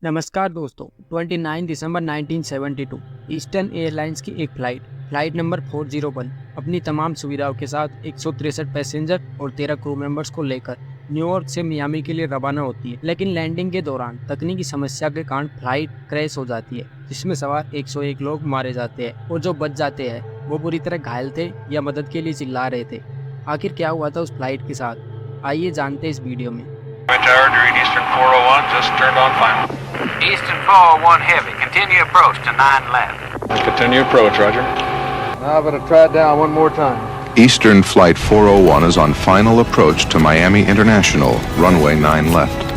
नमस्कार दोस्तों, 29 दिसंबर 1972 eastern airlines की एक फ्लाइट नंबर 401 अपनी तमाम सुविधाओं के साथ 163 पैसेंजर और 13 क्रू मेंबर्स को लेकर न्यूयॉर्क से मियामी के लिए रवाना होती है। लेकिन लैंडिंग के दौरान तकनीकी समस्या के कारण फ्लाइट क्रैश हो जाती है, जिसमें सवार 101 लोग मारे जाते हैं और जो बच जाते हैं वो बुरी तरह घायल थे या मदद के लिए चिल्ला रहे थे। आखिर क्या हुआ था उस फ्लाइट के साथ, आइए जानते हैं इस वीडियो में। Tower during Eastern 401, just turned on final. Eastern 401 Heavy, continue approach to 9 left. Continue approach, Roger. Now I'm gonna try it down one more time. Eastern Flight 401 is on final approach to Miami International, runway 9 left.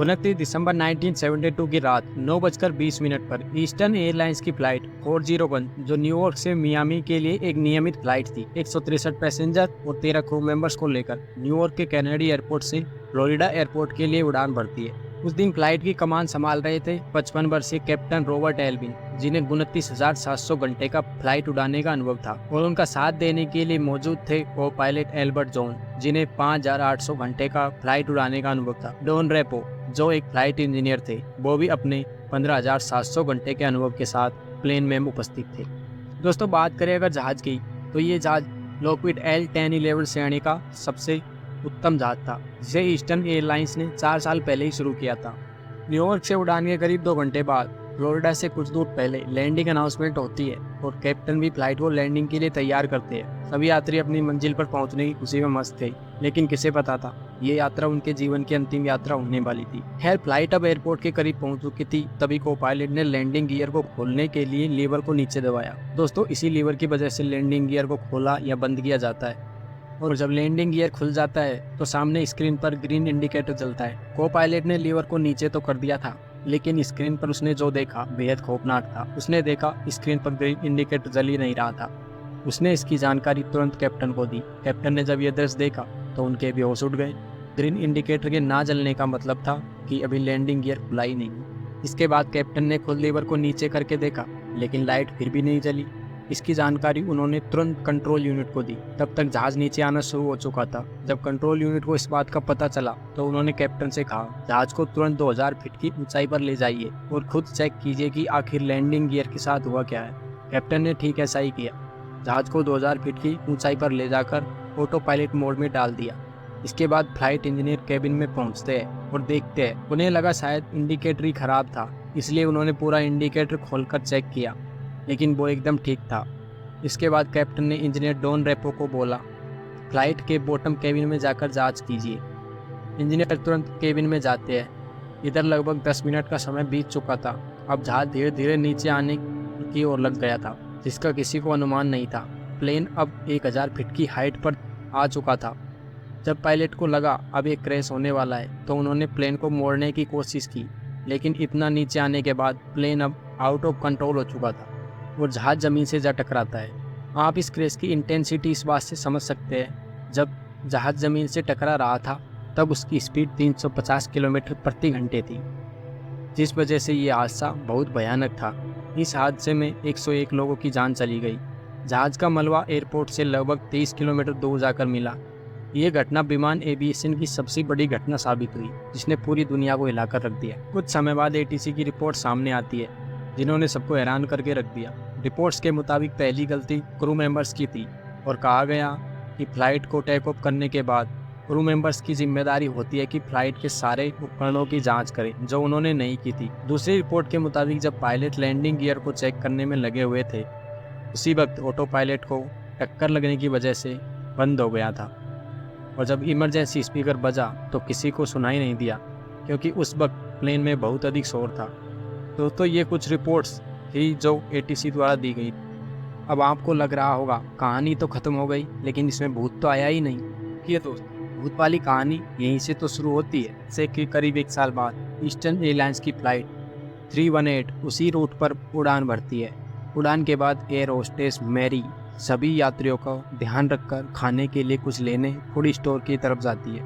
29 दिसंबर 1972 की रात 9:20 पर eastern airlines की flight 401 जो New York से Miami के लिए एक नियमित फ्लाइट थी, 163 पैसेंजर और 13 क्रू मेंबर्स को लेकर न्यूयॉर्क के कैनेडी एयरपोर्ट से फ्लोरिडा एयरपोर्ट के लिए उड़ान भरती है। उस दिन फ्लाइट की कमान संभाल रहे थे 55 वर्षीय कैप्टन रॉबर्ट एल्विन, जिन्हें 29,700 घंटे का फ्लाइट उड़ाने का अनुभव था, और उनका साथ देने के लिए मौजूद थे को पायलट एल्बर्ट जॉन, जिन्हें 5,800 घंटे का फ्लाइट उड़ाने का अनुभव था। डॉन रेपो, जो एक फ्लाइट इंजीनियर थे, वो भी अपने 15,700 घंटे के अनुभव के साथ प्लेन में उपस्थित थे। दोस्तों, बात करें अगर जहाज की, तो ये जहाज लॉकहीड L-1011 श्रेणी का सबसे उत्तम जहाज था, जिसे ईस्टर्न एयरलाइंस ने 4 साल पहले ही शुरू किया था। न्यूयॉर्क से उड़ान के करीब 2 घंटे बाद फ्लोरिडा से कुछ दूर पहले लैंडिंग अनाउंसमेंट होती है और कैप्टन भी फ्लाइट को लैंडिंग के लिए तैयार करते हैं। सभी यात्री अपनी मंजिल पर पहुंचने की खुशी में मस्त थे, लेकिन किसे पता था ये यात्रा उनके जीवन की अंतिम यात्रा होने वाली थी। खैर, फ्लाइट अब एयरपोर्ट के करीब पहुंच चुकी थी, तभी को पायलट ने लैंडिंग गियर को खोलने के लिए लीवर को नीचे दबाया। दोस्तों, इसी लीवर की वजह से लैंडिंग गियर को खोला या बंद किया जाता है, और जब लैंडिंग गियर खुल जाता है तो सामने स्क्रीन पर ग्रीन इंडिकेटर जलता है। को पायलट ने लीवर को नीचे तो कर दिया था, लेकिन स्क्रीन पर उसने जो देखा बेहद खौफनाक था। उसने देखा स्क्रीन पर ग्रीन इंडिकेटर जल ही नहीं रहा था। उसने इसकी जानकारी तुरंत कैप्टन को दी। कैप्टन ने जब यह दृश्य देखा तो उनके भी होश उड़ गए। ग्रीन इंडिकेटर के ना जलने का मतलब था कि अभी लैंडिंग गियर खुला ही नहीं। इसके बाद कैप्टन ने खुद लीवर को नीचे करके देखा, लेकिन लाइट फिर भी नहीं जली। इसकी जानकारी उन्होंने तुरंत कंट्रोल यूनिट को दी। तब तक जहाज नीचे आना शुरू हो चुका था। जब कंट्रोल यूनिट को इस बात का पता चला तो उन्होंने कैप्टन से कहा, जहाज को तुरंत 2000 फीट की ऊंचाई पर ले जाइए और खुद चेक कीजिए कि आखिर लैंडिंग गियर के साथ हुआ क्या है। कैप्टन ने ठीक ऐसा ही किया। जहाज को 2000 फीट की ऊंचाई पर ले जाकर ऑटो पायलट मोड में डाल दिया। इसके बाद फ्लाइट इंजीनियर केबिन में पहुंचते हैं और देखते हैं। उन्हें लगा शायद इंडिकेटर ही खराब था, इसलिए उन्होंने पूरा इंडिकेटर खोलकर चेक किया, लेकिन वो एकदम ठीक था। इसके बाद कैप्टन ने इंजीनियर डॉन रेपो को बोला, फ्लाइट के बॉटम केबिन में जाकर जांच कीजिए। इंजीनियर तुरंत केबिन में जाते हैं। इधर लगभग 10 मिनट का समय बीत चुका था। अब जहाज धीरे धीरे नीचे आने की ओर लग गया था, जिसका किसी को अनुमान नहीं था। प्लेन अब 1000 फीट की हाइट पर आ चुका था। जब पायलट को लगा अब एक क्रैश होने वाला है, तो उन्होंने प्लेन को मोड़ने की कोशिश की, लेकिन इतना नीचे आने के बाद प्लेन अब आउट ऑफ कंट्रोल हो चुका था और जहाज जमीन से जा टकराता है। आप इस क्रैश की इंटेंसिटी इस बात से समझ सकते हैं, जब जहाज जमीन से टकरा रहा था तब उसकी स्पीड 350 किलोमीटर प्रति घंटे थी, जिस वजह से ये हादसा बहुत भयानक था। इस हादसे में 101 लोगों की जान चली गई। जहाज का मलबा एयरपोर्ट से लगभग 23 किलोमीटर दूर जाकर मिला। ये घटना विमान एविएशन की सबसे बड़ी घटना साबित हुई, जिसने पूरी दुनिया को हिलाकर रख दिया। कुछ समय बाद ATC की रिपोर्ट सामने आती है, जिन्होंने सबको हैरान करके रख दिया। रिपोर्ट्स के मुताबिक पहली गलती क्रू मेंबर्स की थी और कहा गया कि फ्लाइट को टेक ऑफ करने के बाद क्रू मेंबर्स की जिम्मेदारी होती है कि फ्लाइट के सारे उपकरणों की जांच करें, जो उन्होंने नहीं की थी। दूसरी रिपोर्ट के मुताबिक जब पायलट लैंडिंग गियर को चेक करने में लगे हुए थे, उसी वक्त ऑटो पायलट को टक्कर लगने की वजह से बंद हो गया था, और जब इमरजेंसी स्पीकर बजा तो किसी को सुनाई नहीं दिया, क्योंकि उस वक्त प्लेन में बहुत अधिक शोर था। दोस्तों, ये कुछ रिपोर्ट्स ही जो ATC द्वारा दी गई। अब आपको लग रहा होगा कहानी तो खत्म हो गई, लेकिन इसमें भूत तो आया ही नहीं। ये दोस्त, भूत वाली कहानी यहीं से तो शुरू होती है। से कि करीब 1 साल बाद ईस्टर्न एयरलाइंस की फ्लाइट 318 उसी रूट पर उड़ान भरती है। उड़ान के बाद एयर होस्टेस मैरी सभी यात्रियों का ध्यान रखकर खाने के लिए कुछ लेने फूड स्टोर की तरफ जाती है,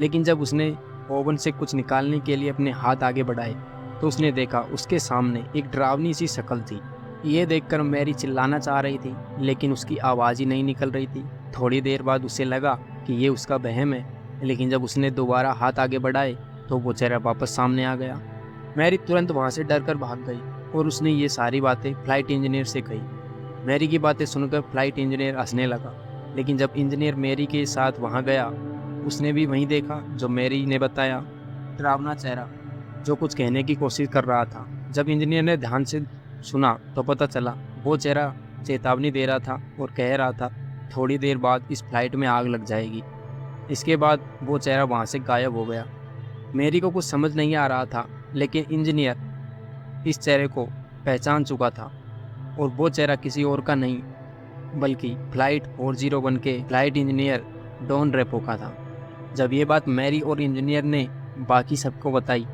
लेकिन जब उसने ओवन से कुछ निकालने के लिए अपने हाथ आगे बढ़ाए तो उसने देखा उसके सामने एक डरावनी सी शक्ल थी। ये देखकर मैरी चिल्लाना चाह रही थी, लेकिन उसकी आवाज़ ही नहीं निकल रही थी। थोड़ी देर बाद उसे लगा कि ये उसका वहम है, लेकिन जब उसने दोबारा हाथ आगे बढ़ाए तो वो चेहरा वापस सामने आ गया। मैरी तुरंत वहाँ से डर कर भाग गई और उसने ये सारी बातें फ्लाइट इंजीनियर से कही। मैरी की बातें सुनकर फ्लाइट इंजीनियर हंसने लगा, लेकिन जब इंजीनियर मैरी के साथ वहाँ गया उसने भी वहीं देखा जो मैरी ने बताया, डरावना चेहरा जो कुछ कहने की कोशिश कर रहा था। जब इंजीनियर ने ध्यान से सुना तो पता चला वो चेहरा चेतावनी दे रहा था और कह रहा था थोड़ी देर बाद इस फ्लाइट में आग लग जाएगी। इसके बाद वो चेहरा वहाँ से गायब हो गया। मैरी को कुछ समझ नहीं आ रहा था, लेकिन इंजीनियर इस चेहरे को पहचान चुका था और वो चेहरा किसी और का नहीं बल्कि फ्लाइट 401 के फ्लाइट इंजीनियर डॉन रेपो का था। जब ये बात मैरी और इंजीनियर ने बाकी सबको बताई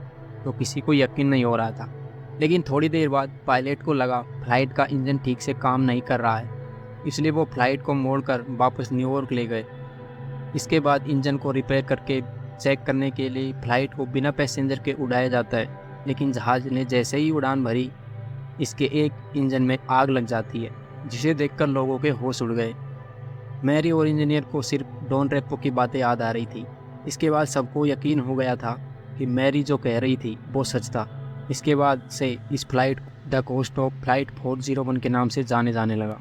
तो किसी को यकीन नहीं हो रहा था, लेकिन थोड़ी देर बाद पायलट को लगा फ्लाइट का इंजन ठीक से काम नहीं कर रहा है, इसलिए वो फ्लाइट को मोड़कर वापस न्यूयॉर्क ले गए। इसके बाद इंजन को रिपेयर करके चेक करने के लिए फ्लाइट को बिना पैसेंजर के उड़ाया जाता है, लेकिन जहाज़ ने जैसे ही उड़ान भरी इसके एक इंजन में आग लग जाती है, जिसे देखकर लोगों के होश उड़ गए। मैरी और इंजीनियर को सिर्फ डॉन रेपो की बातें याद आ रही थी। इसके बाद सबको यकीन हो गया था कि मैरी जो कह रही थी वो सच था। इसके बाद से इस flight the ghost of flight 401 के नाम से जाने लगा।